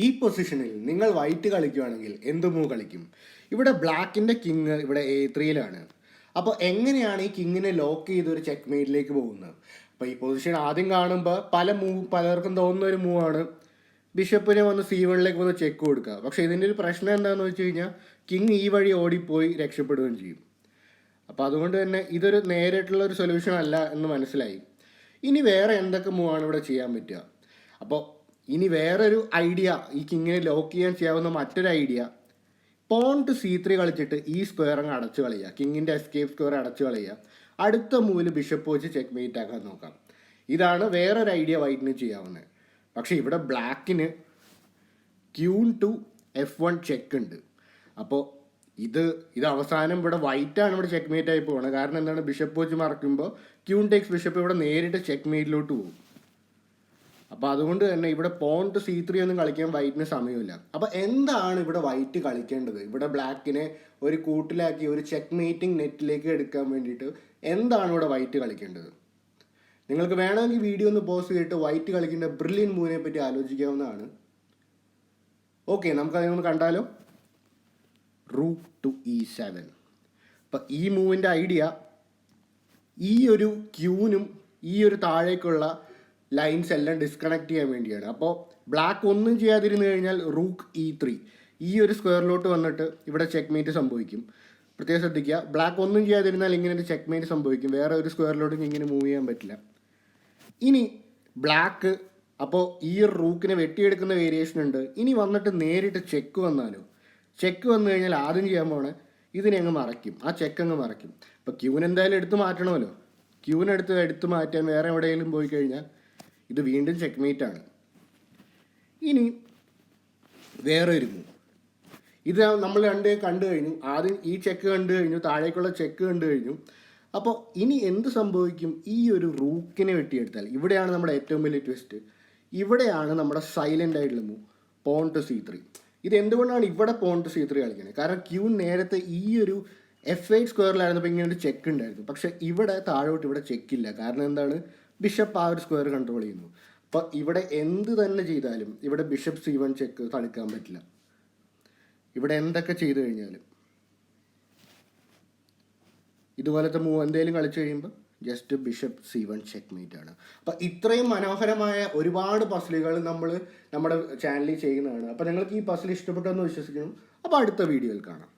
ഈ പൊസിഷനിൽ നിങ്ങൾ വൈറ്റ് കളിക്കുകയാണെങ്കിൽ എന്ത് മൂവ് കളിക്കും? ഇവിടെ ബ്ലാക്കിൻ്റെ കിങ് ഇവിടെ A3-യിലാണ്. അപ്പോൾ എങ്ങനെയാണ് ഈ കിങ്ങിനെ ലോക്ക് ചെയ്ത് ഒരു ചെക്ക് മെയ്റ്റിലേക്ക് പോകുന്നത്? അപ്പോൾ ഈ പൊസിഷൻ ആദ്യം കാണുമ്പോൾ പലർക്കും തോന്നുന്ന ഒരു മൂവാണ് ബിഷപ്പിനെ വന്ന് C1-ലേക്ക് വന്ന് ചെക്ക് കൊടുക്കുക. പക്ഷേ ഇതിൻ്റെ ഒരു പ്രശ്നം എന്താണെന്ന് വെച്ച് കഴിഞ്ഞാൽ കിങ് ഈ വഴി ഓടിപ്പോയി രക്ഷപ്പെടുകയും ചെയ്യും. അപ്പോൾ അതുകൊണ്ട് തന്നെ ഇതൊരു നേരിട്ടുള്ള ഒരു സൊല്യൂഷൻ അല്ല എന്ന് മനസ്സിലായി. ഇനി വേറെ എന്തൊക്കെ മൂവാണ് ഇവിടെ ചെയ്യാൻ പറ്റുക? അപ്പോൾ ഇനി വേറൊരു ഐഡിയ, ഈ കിങ്ങിനെ ലോക്ക് ചെയ്യാൻ ചെയ്യാവുന്ന മറ്റൊരു ഐഡിയ, പോൺ ടു C3 കളിച്ചിട്ട് ഈ സ്ക്വയർ അങ്ങ് അടച്ചു കളയുക, കിങ്ങിൻ്റെ എസ്കേപ്പ് സ്ക്വയർ അടച്ചു കളയുക, അടുത്ത മൂവിൽ ബിഷപ്പ് വെച്ച് ചെക്ക് മെയ്റ്റ് ആക്കാൻ നോക്കാം. ഇതാണ് വേറൊരു ഐഡിയ വൈറ്റിന് ചെയ്യാവുന്നത്. പക്ഷേ ഇവിടെ ബ്ലാക്കിന് ക്യൂൺ ടു F1 ചെക്ക് ഉണ്ട്. അപ്പോൾ ഇത് അവസാനം ഇവിടെ വൈറ്റാണ് ഇവിടെ ചെക്ക് മേറ്റ് ആയി പോകുന്നത്. കാരണം എന്താണ്, ബിഷപ്പ് വെച്ച് മറക്കുമ്പോൾ ക്യൂൺ ടേക്സ് ബിഷപ്പ് ഇവിടെ നേരിട്ട് ചെക്ക് മേറ്റിലോട്ട് പോകും. അപ്പോൾ അതുകൊണ്ട് തന്നെ ഇവിടെ പോൺ ടു C3 ഒന്നും കളിക്കാൻ വൈറ്റിന് സമയമില്ല. അപ്പോൾ എന്താണ് ഇവിടെ വൈറ്റ് കളിക്കേണ്ടത്? ഇവിടെ ബ്ലാക്കിനെ ഒരു കൂട്ടിലാക്കി ഒരു ചെക്ക് മേറ്റിംഗ് നെറ്റിലേക്ക് എടുക്കാൻ വേണ്ടിയിട്ട് എന്താണ് ഇവിടെ വൈറ്റ് കളിക്കേണ്ടത്? നിങ്ങൾക്ക് വേണമെങ്കിൽ വീഡിയോ ഒന്ന് പോസ് ചെയ്തിട്ട് വൈറ്റ് കളിക്കേണ്ട ബ്രില്യൻ മൂവിനെ പറ്റി ആലോചിക്കാവുന്നതാണ്. ഓക്കെ, നമുക്കതിനൊന്ന് കണ്ടാലോ. Rook to E7. അപ്പം ഈ മൂവിൻ്റെ ഐഡിയ ഈ ഒരു ക്യൂനും ഈ ഒരു താഴേക്കുള്ള ലൈൻസ് എല്ലാം ഡിസ്കണക്ട് ചെയ്യാൻ വേണ്ടിയാണ്. അപ്പോൾ ബ്ലാക്ക് ഒന്നും ചെയ്യാതിരുന്നു കഴിഞ്ഞാൽ റൂക്ക് E3 ഈ ഒരു സ്ക്വയറിലോട്ട് വന്നിട്ട് ഇവിടെ ചെക്ക് മേറ്റ് സംഭവിക്കും. പ്രത്യേകം ശ്രദ്ധിക്കുക, ബ്ലാക്ക് ഒന്നും ചെയ്യാതിരുന്നാൽ ഇങ്ങനെ ഒരു ചെക്ക് മേറ്റ് സംഭവിക്കും. വേറെ ഒരു സ്ക്വയറിലോട്ട് ഇങ്ങനെ മൂവ് ചെയ്യാൻ പറ്റില്ല. ഇനി ബ്ലാക്ക് അപ്പോൾ ഈ ഒരു റൂക്കിനെ വെട്ടിയെടുക്കുന്ന വേരിയേഷൻ ഉണ്ട്. ഇനി വന്നിട്ട് നേരിട്ട് ചെക്ക് വന്നാലോ? ചെക്ക് വന്നു കഴിഞ്ഞാൽ ആദ്യം ചെയ്യാൻ പോണേ ഇതിനെ അങ്ങ് മറയ്ക്കും, ആ ചെക്ക് അങ്ങ് മറയ്ക്കും. ഇപ്പോൾ ക്യൂൻ എന്തായാലും എടുത്ത് മാറ്റണമല്ലോ. ക്യൂൻ എടുത്ത് മാറ്റാൻ വേറെ എവിടെയെങ്കിലും പോയി കഴിഞ്ഞാൽ ഇത് വീണ്ടും ചെക്ക് മേറ്റാണ്. ഇനി വേറൊരു മൂവ്, ഇത് നമ്മൾ കണ്ടു കഴിഞ്ഞു. ആദ്യം ഈ ചെക്ക് കണ്ടു കഴിഞ്ഞു, താഴേക്കുള്ള ചെക്ക് കണ്ടു കഴിഞ്ഞു. അപ്പോൾ ഇനി എന്ത് സംഭവിക്കും? ഈ ഒരു റൂക്കിനെ വെട്ടിയെടുത്താൽ ഇവിടെയാണ് നമ്മുടെ ഏറ്റവും വലിയ ട്വിസ്റ്റ്. ഇവിടെയാണ് നമ്മുടെ സൈലൻ്റ് ആയിട്ടുള്ള മൂവ്, പോൺ ടു C3. ഇത് എന്തുകൊണ്ടാണ് ഇവിടെ പോൺ ടു C3 കളിക്കുന്നത്? കാരണം ക്യൂൻ നേരത്തെ ഈ ഒരു F8 സ്ക്വയറിലായിരുന്നപ്പോൾ ഇങ്ങനെ ഒരു ചെക്ക് ഉണ്ടായിരുന്നു. പക്ഷേ ഇവിടെ താഴോട്ട് ഇവിടെ ചെക്കില്ല. കാരണം എന്താണ്, ബിഷപ്പ് ആ ഒരു സ്ക്വയർ കൺട്രോൾ ചെയ്യുന്നു. അപ്പോൾ ഇവിടെ എന്ത് തന്നെ ചെയ്താലും ഇവിടെ ബിഷപ്പ് C1 ചെക്ക് തടുക്കാൻ പറ്റില്ല. ഇവിടെ എന്തൊക്കെ ചെയ്തു കഴിഞ്ഞാലും ഇതുപോലത്തെ മൂവ് എന്തെങ്കിലും കളിച്ചു കഴിയുമ്പോൾ just bishop C1 check mate ആണ്. അപ്പോൾ ഇത്രയും മനോഹരമായ ഒരുപാട് പസിലുകൾ നമ്മൾ നമ്മുടെ ചാനലിൽ ചെയ്യുന്നതാണ്. അപ്പോൾ നിങ്ങൾക്ക് ഈ പസിൽ ഇഷ്ടപ്പെട്ടെന്ന് വിശ്വസിക്കുന്നു. അപ്പോൾ അടുത്ത വീഡിയോയിൽ കാണാം.